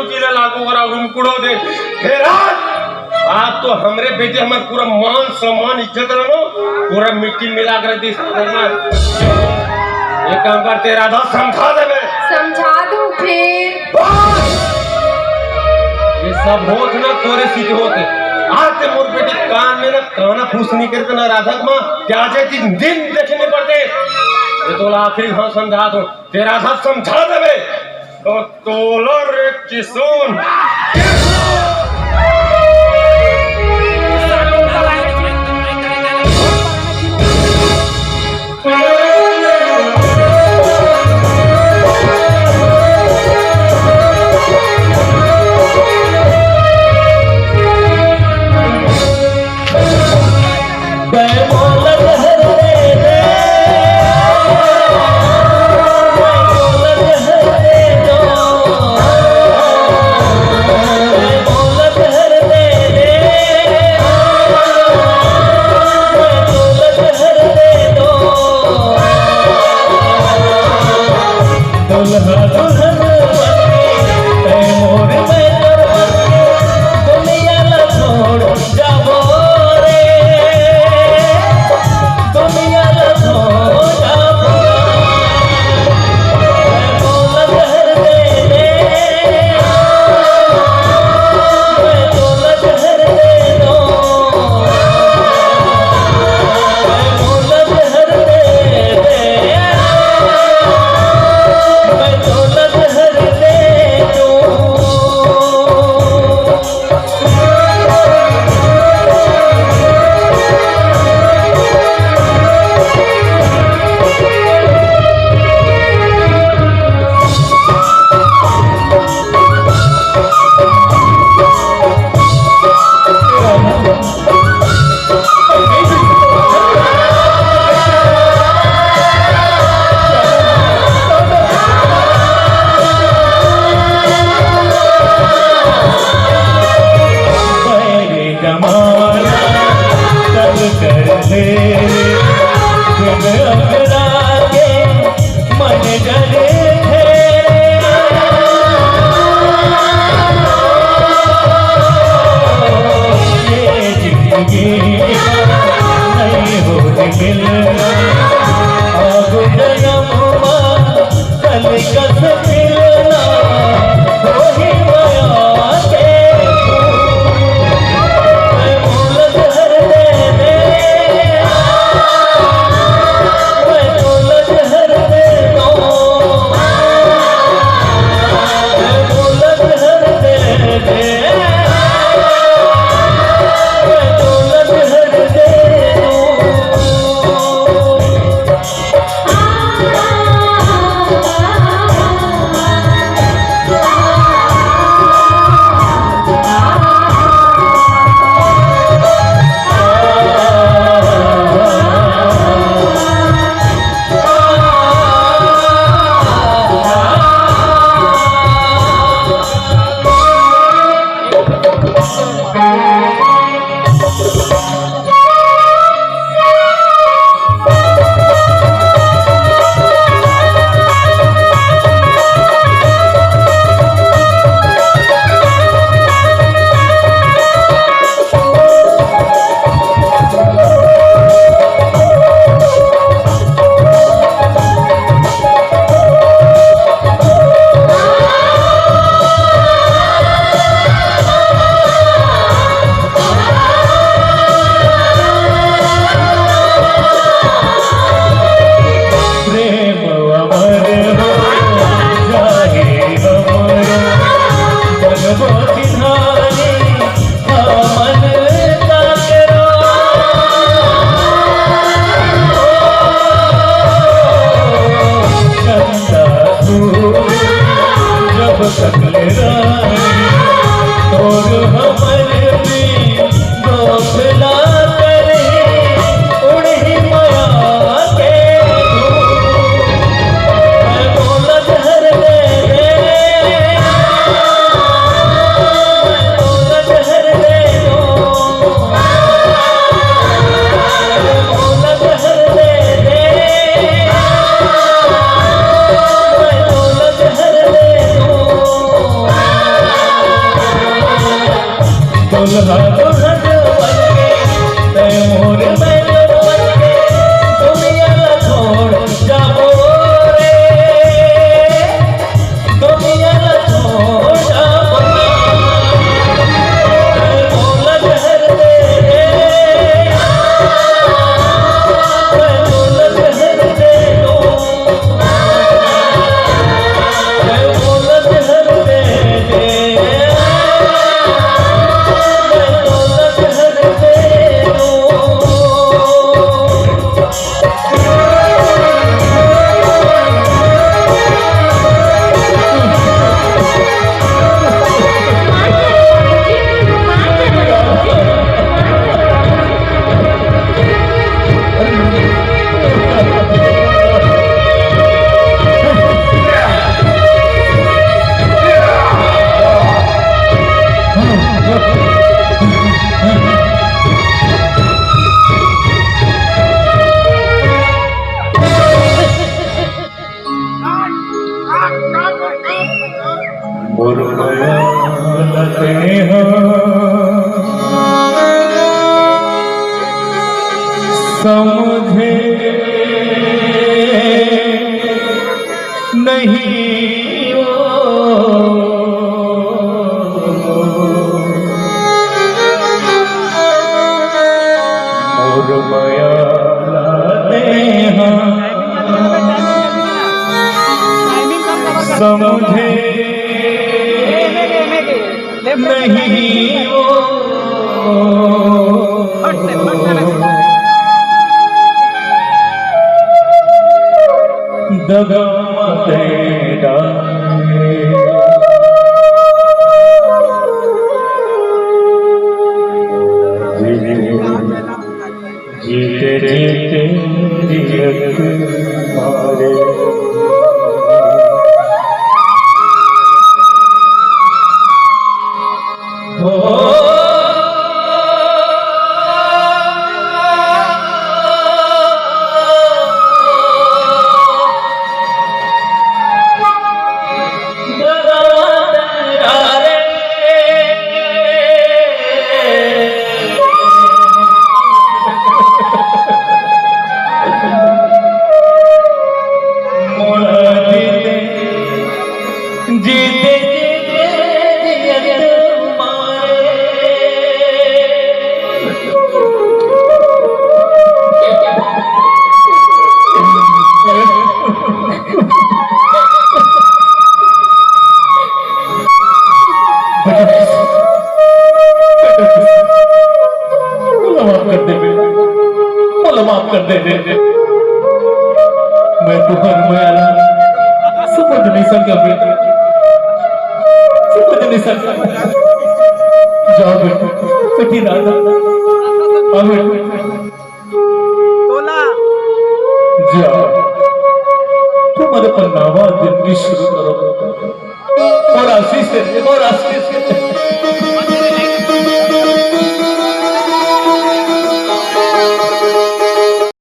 जिले लागू करा रुमकुड़ो दे फिर आज तो हमरे बेटे हमार पूरा मान सम्मान इज्जत रहो पूरा मिट्टी मिला कर दी एक काम कर तेरा राधा समझा दे मैं समझा दूं फिर ये सब होत ना तोरे सीधे होते आज ते मोर बेटी कान में ना काना फूस नहीं करते ना राधा मां क्या जाती दिन देखने पड़ते ये तो आखिरी हाँ समझा दो तेरा राधा समझा दे मैं तो तोलर किसुन दुल्हा दुल्हन बनके ते मोर मैलो बनके दुनिया ला छोड़ जाबो रे दुनिया ला छोड़ जाबो बोला जहर दे बोला जहर दे दो बोला जहर दे समझे नहीं मोर माया समझे नहीं दगा तेरा जीते जीते जियत मारे जीते जीते जियत मारे माफ कर दे मैं तुम्हारा माया समझ नहीं सका बेटा समझ नहीं सका जाओ बेटा सखी दादा आओ बेटा जाओ तुम्हारे पन्नावा जिंदगी शुरू करो और आशीष से